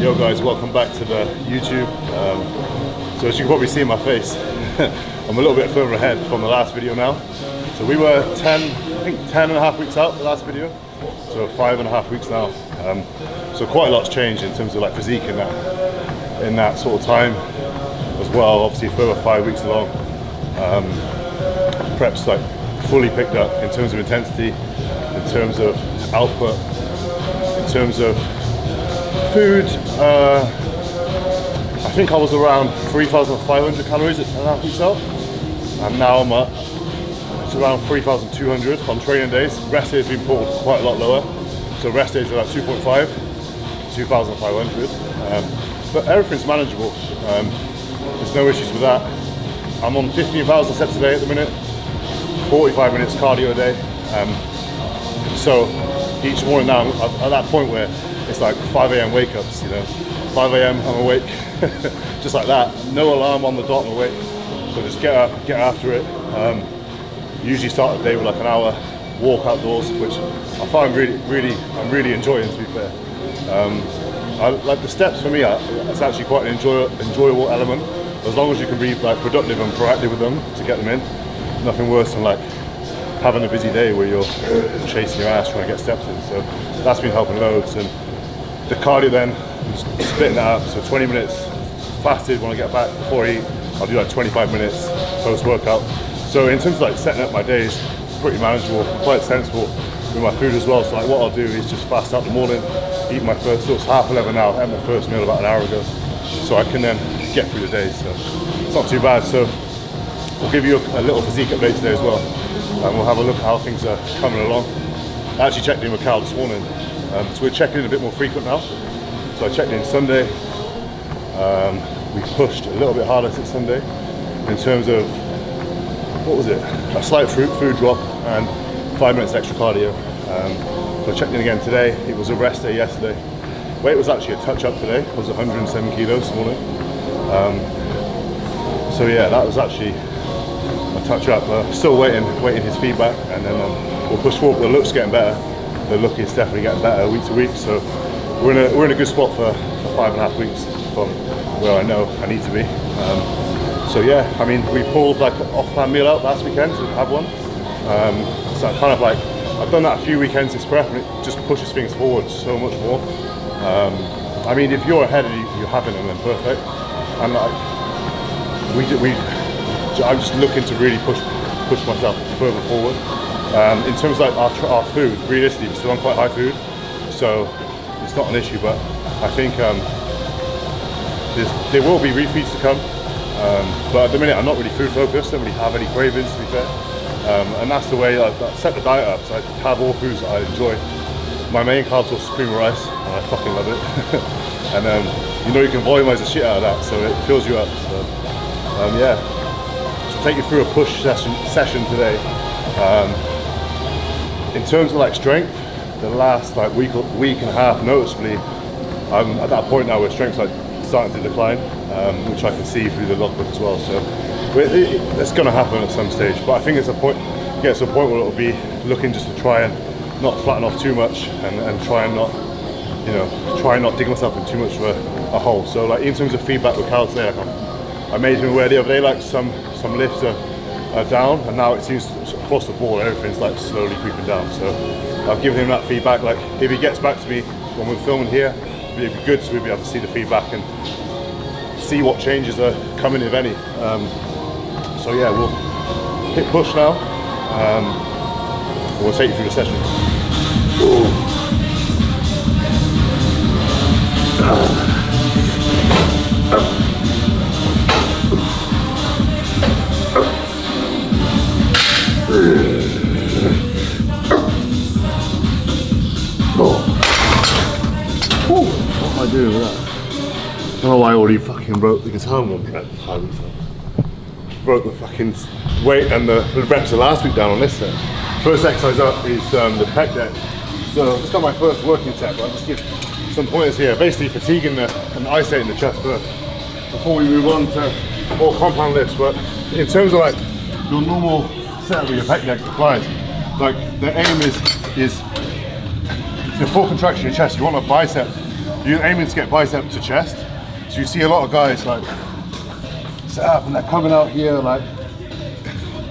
Yo guys, welcome back to the YouTube. So as you can probably see in my face, I'm a little bit further ahead from the last video now. So we were 10 and a half weeks out the last video. So 5.5 weeks now. So quite a lot's changed in terms of like physique in that sort of time as well. Obviously further 5 weeks along. Prep's like fully picked up in terms of intensity, in terms of output, in terms of food. I think I was around 3,500 calories at 10.5 weeks out, and now I'm it's around 3,200 on training days. Rest days have been pulled quite a lot lower, so rest days are about 2.5, 2,500. But everything's manageable. There's no issues with that. I'm on 15,000 steps a day at the minute, 45 minutes cardio a day. So each morning now, I'm at that point where it's like 5 a.m. wake ups, you know. 5 a.m. I'm awake, just like that. No alarm on the dot, I'm awake. So just get up, get after it. Usually start the day with like an hour walk outdoors, which I find I'm really enjoying, to be fair. Like the steps for me, it's actually quite an enjoyable element, as long as you can be like productive and proactive with them to get them in. Nothing worse than like having a busy day where you're chasing your ass trying to get steps in. So that's been helping loads. And the cardio then, splitting that up, so 20 minutes fasted when I get back before I eat. I'll do like 25 minutes post-workout. So in terms of like setting up my days, it's pretty manageable, quite sensible with my food as well. So like what I'll do is just fast out in the morning, eat my first, so it's 10:30 now, I had my first meal about an hour ago. So I can then get through the day, so it's not too bad. So we'll give you a little physique update today as well. And we'll have a look at how things are coming along. I actually checked in with Cal this morning, so we're checking in a bit more frequent now. So I checked in Sunday. We pushed a little bit harder since Sunday in terms of, what was it? A slight food drop and 5 minutes extra cardio. So I checked in again today. It was a rest day yesterday. Weight was actually a touch up today. It was 107 kilos this morning. So yeah, that was actually a touch up. Still waiting his feedback, and then we'll push forward. The look's getting better. The look is definitely getting better week to week. So we're in a good spot for 5.5 weeks from where I know I need to be. So yeah, I mean, we pulled like an off-plan meal out last weekend to have one. So I kind of like, I've done that a few weekends this prep, and it just pushes things forward so much more. I mean, if you're ahead and you're having them, then perfect. And like, I'm just looking to really push myself further forward. In terms of like our food, realistically, we're still on quite high food, so it's not an issue. But I think there will be refeeds to come. But at the minute, I'm not really food focused. Don't really have any cravings, to be fair. And that's the way I set the diet up. So I have all foods that I enjoy. My main carb source is cream of rice, and I fucking love it. And you know, you can volumize the shit out of that, so it fills you up. So yeah, so take you through a push session today. In terms of like strength, the last like week and a half, noticeably, I'm at that point now where strength's like starting to decline, which I can see through the logbook as well. So it's going to happen at some stage, but I think it's a point. Get to a point where it'll be looking just to try and not flatten off too much, and try and not, you know, try and not dig myself in too much of a hole. So like in terms of feedback with Cal today, I made him aware the other day, like some lifts are down, and now it seems across the board everything's like slowly creeping down. So I've given him that feedback. Like if he gets back to me when we're filming here, it'd be good to be able to see the feedback and see what changes are coming, if any. So yeah, we'll hit push now. We'll take you through the session. What am I doing with that? I don't know why I already fucking broke the guitar one. Broke the fucking weight and the reps of last week down on this set. First exercise up is the pec deck. So it's not my first working set, but I'll just give some pointers here. Basically fatiguing and isolating the chest first before we move on to more compound lifts. But in terms of like your normal setup with your pec deck for clients, like the aim is the full contraction of your chest. You want a bicep you're aiming to get bicep to chest. So you see a lot of guys like set up and they're coming out here like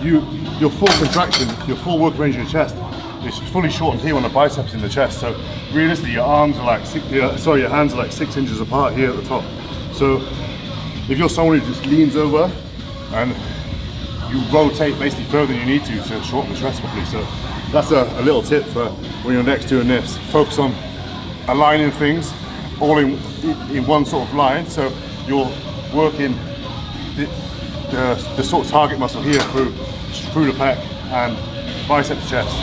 your full contraction, your full work range in your chest is fully shortened here when the biceps in the chest. So realistically, your arms are like your hands are like 6 inches apart here at the top. So if you're someone who just leans over and you rotate basically further than you need to shorten the chest properly. So that's a little tip for when you're next doing this. Focus on aligning things all in one sort of line. So you're working the sort of target muscle here through the pec and bicep to chest.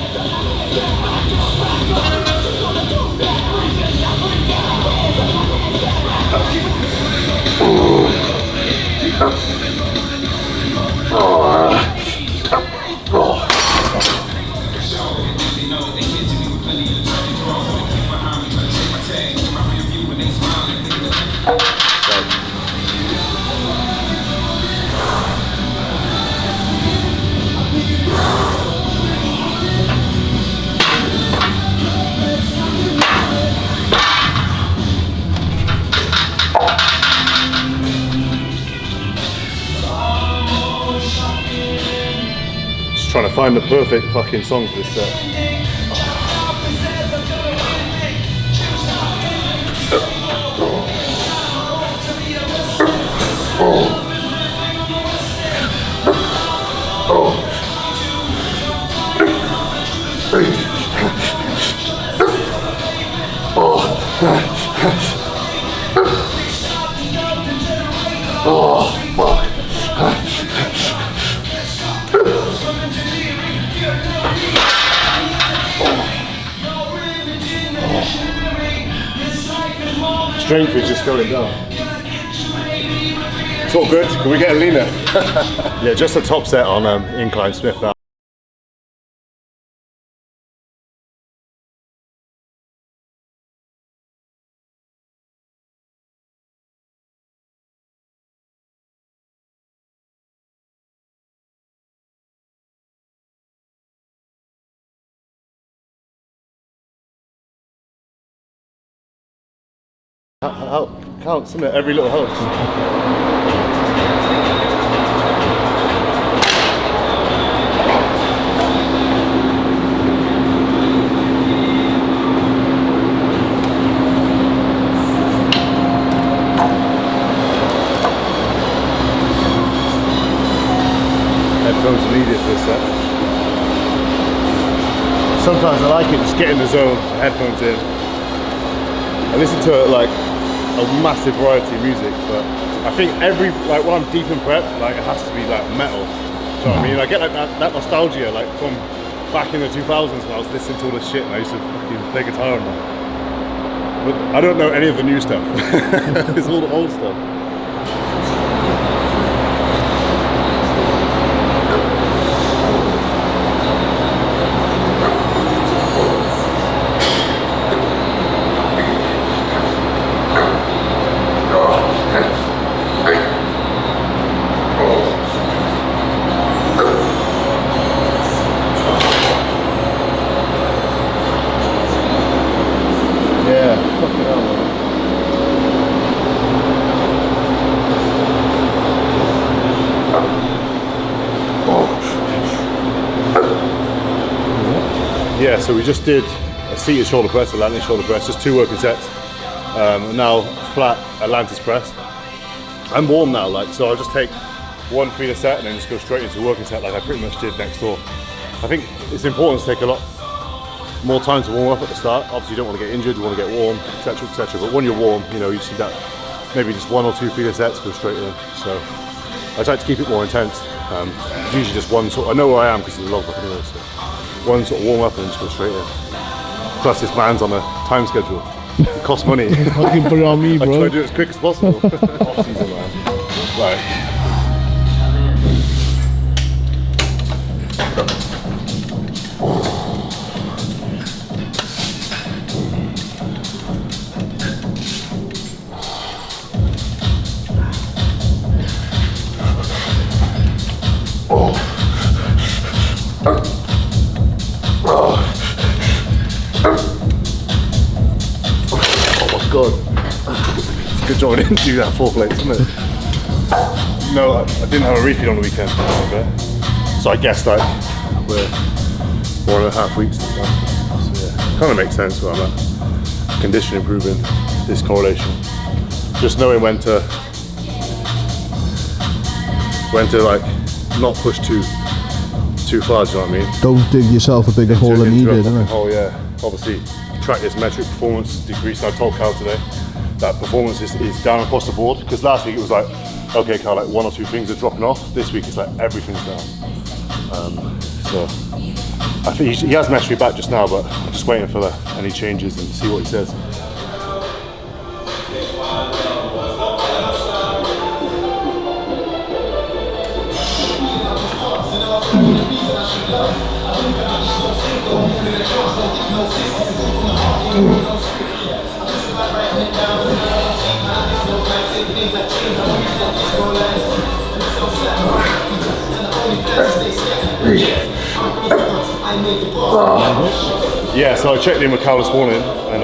Trying to find the perfect fucking song for this set. Strength is just going down. It's all good. Can we get a leaner? Yeah, just a top set on incline Smith now. Counts, isn't it? Every little helps. Headphones are needed for this set. Sometimes I like it, just get in the zone, headphones in, and listen to it like a massive variety of music. But I think when I'm deep in prep, like it has to be like metal. Do you know what I mean? I get like that nostalgia like from back in the 2000s when I was listening to all this shit and I used to fucking play guitar and that. But I don't know any of the new stuff. It's all the old stuff. Yeah, so we just did a seated shoulder press, Atlantis shoulder press, just 2 working sets. Now flat Atlantis press. I'm warm now, like, so I'll just take 1 feeder set and then just go straight into a working set like I pretty much did next door. I think it's important to take a lot more time to warm up at the start. Obviously you don't want to get injured, you want to get warm, etc, etc. But when you're warm, you know, you see that maybe just 1 or 2 feeder sets go straight in. So I try to keep it more intense. Usually just one sort. I know where I am because of the logbook anyway. So 1 sort of warm up and just go straight in. Plus this man's on a time schedule. It costs money. Fucking put it on me, bro. I try to do it as quick as possible. Off season, man. Right. god. It's a good job I didn't do that 4 plates, isn't it? No, I didn't have a refeed on the weekend. Okay. So I guess like we're 1.5 weeks. So yeah, kind of makes sense where I'm at. Condition improving, this correlation. Just knowing when to like not push too far, do you know what I mean? Don't dig yourself a bigger hole than you did, innit? Oh yeah, obviously track this metric performance decrease. I told Cal today that performance is down across the board, because last week it was like, okay Cal, like 1 or 2 things are dropping off. This week it's like everything's down. So I think he has messaged me back just now, but I'm just waiting for any changes and see what he says. Yeah, so I checked in with Cal this morning, and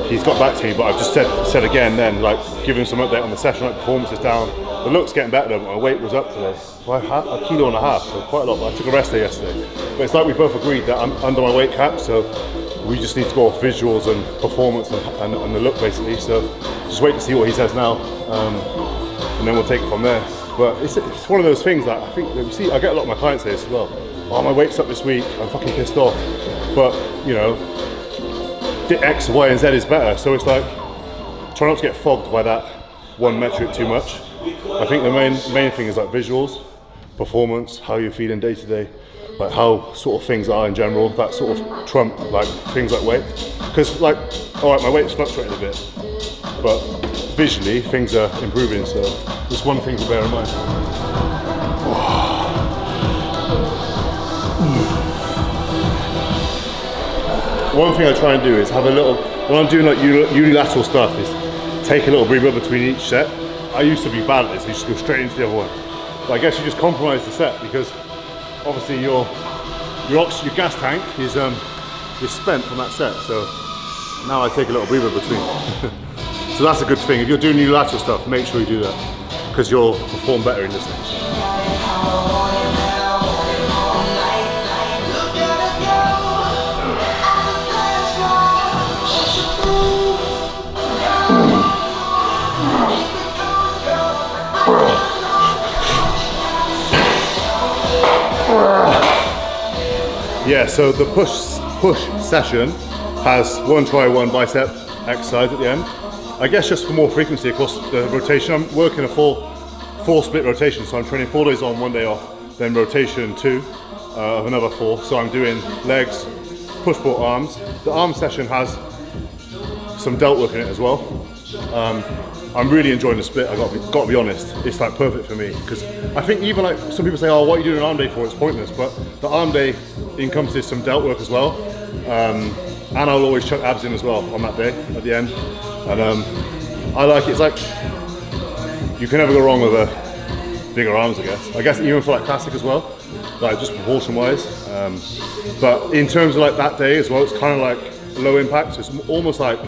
he's got back to me, but I've just said again then, like, give him some update on the session, like performance is down. The look's getting better though, my weight was up today by 1.5 kilos, so quite a lot. I took a rest day yesterday. But it's like we both agreed that I'm under my weight cap, so we just need to go off visuals and performance and the look basically. So just wait to see what he says now, and then we'll take it from there. But it's one of those things that I think, you see, I get a lot of my clients say this as well. Oh, my weight's up this week, I'm fucking pissed off. But, you know, X, Y, and Z is better. So it's like, try not to get fogged by that one metric too much. I think the main thing is like visuals, performance, how you're feeling day to day, like how sort of things are in general, that sort of trump like things like weight. Because like, all right, my weight's fluctuated a bit, but visually things are improving, so just one thing to bear in mind. One thing I try and do is have a little, when I'm doing like unilateral stuff, is take a little breather between each set. I used to be bad at this, you just go straight into the other one. But I guess you just compromise the set, because obviously your gas tank is spent from that set, so now I take a little breather between. So that's a good thing. If you're doing unilateral stuff, make sure you do that, because you'll perform better in this thing. Yeah, so the push session has 1 try, 1 bicep exercise at the end. I guess just for more frequency across the rotation. I'm working a four split rotation, so I'm training 4 days on, 1 day off, then rotation 2 of another 4. So I'm doing legs, push-pull arms. The arm session has some delt work in it as well. I'm really enjoying the split, I got to be honest. It's like perfect for me, because I think even like some people say, oh, what are you doing an arm day for? It's pointless, but the arm day encompasses some delt work as well. And I'll always chuck abs in as well on that day at the end. And I like it. It's like, you can never go wrong with bigger arms, I guess. I guess even for like classic as well, like just proportion wise. But in terms of like that day as well, it's kind of like low impact. So it's almost like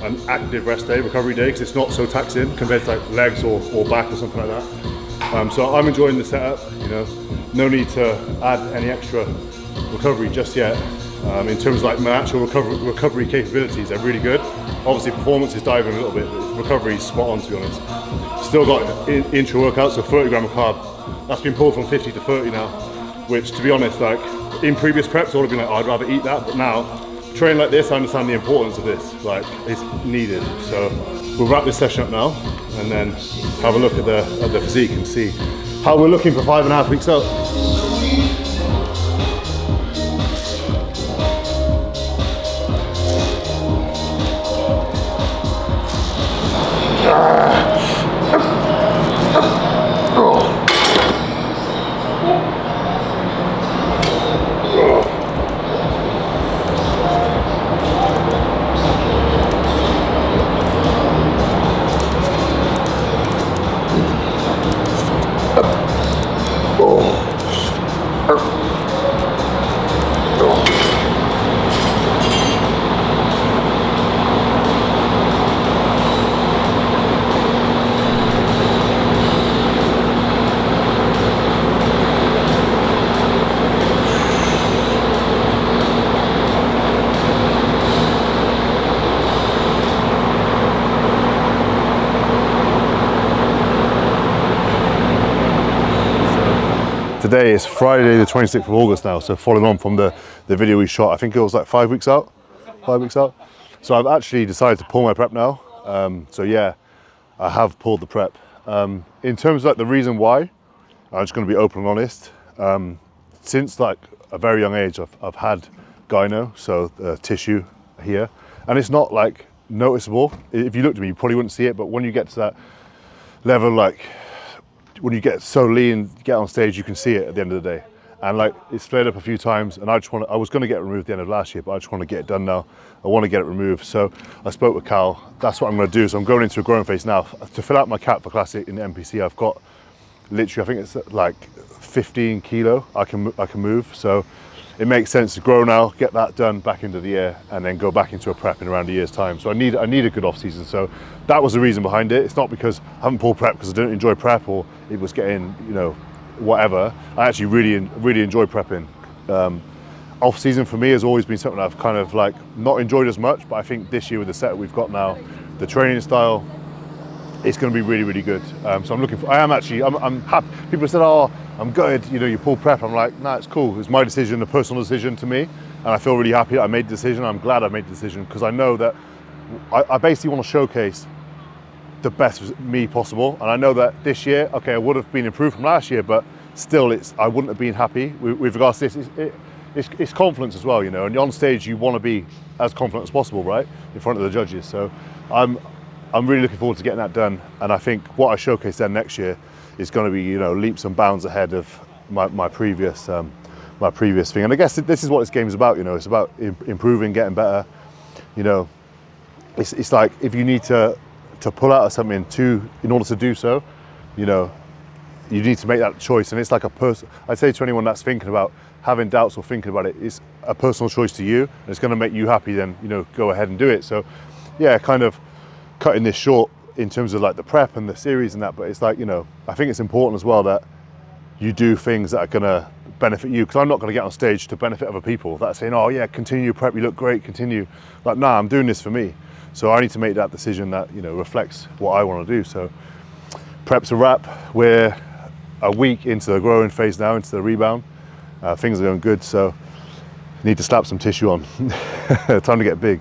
an active rest day, recovery day, because it's not so taxing compared to like legs or back or something like that. So I'm enjoying the setup, you know, no need to add any extra recovery just yet. In terms of like my actual recovery capabilities, they're really good. Obviously performance is diving a little bit, but recovery is spot on, to be honest. Still got intra workouts, so 30 gram of carb. That's been pulled from 50 to 30 now, which to be honest, like in previous preps I would have been like, oh, I'd rather eat that, but now training like this, I understand the importance of this, like it's needed. So we'll wrap this session up now and then have a look at the physique and see how we're looking for 5.5 weeks out. today is Friday the 26th of August now, so following on from the video we shot, I think it was like 5 weeks out. So I've actually decided to pull my prep now. So yeah, I have pulled the prep. In terms of like the reason why, I'm just going to be open and honest. Since like a very young age, I've had gyno, so tissue here, and it's not like noticeable. If you looked at me, you probably wouldn't see it, but when you get to that level, like when you get so lean, get on stage, you can see it at the end of the day. And like it's flared up a few times, and I was going to get it removed at the end of last year, but I just want to get it done now. I want to get it removed. So I spoke with Cal. That's what I'm going to do. So I'm going into a growing phase now to fill out my cap for Classic in the NPC. I've got literally, I think it's like 15 kilo I can move. So it makes sense to grow now, get that done back into the air, and then go back into a prep in around a year's time. So I need a good off season. So that was the reason behind it. It's not because I haven't pulled prep because I don't enjoy prep or it was getting, you know, whatever. I actually really enjoy prepping. Off season for me has always been something I've kind of like not enjoyed as much, but I think this year with the setup we've got now, the training style, it's going to be really good. So I'm happy. People said, oh, I'm good, you know, you pull prep. I'm like, nah, it's cool. It's my decision, a personal decision to me, and I feel really happy I made the decision. I'm glad I made the decision because I know that I basically want to showcase the best me possible, and I know that this year, okay, I would have been improved from last year, but still, I wouldn't have been happy with regards to this. It's confidence as well, you know, and on stage you want to be as confident as possible, right, in front of the judges. So I'm really looking forward to getting that done, and I think what I showcase then next year is going to be, you know, leaps and bounds ahead of my previous thing. And I guess this is what this game is about, you know. It's about improving, getting better. You know, it's like if you need to pull out of something in order to do so, you know, you need to make that choice. And it's like I'd say to anyone that's thinking about having doubts or thinking about it, it's a personal choice to you, and it's going to make you happy, then, you know, go ahead and do it. So yeah, kind of cutting this short in terms of like the prep and the series and that, but it's like, you know, I think it's important as well that you do things that are going to benefit you, because I'm not going to get on stage to benefit other people that are saying, oh yeah, continue your prep, you look great, continue. Like, nah, I'm doing this for me. So I need to make that decision that, you know, reflects what I want to do. So prep's a wrap. We're a week into the growing phase now, into the rebound. Things are going good, so need to slap some tissue on. Time to get big.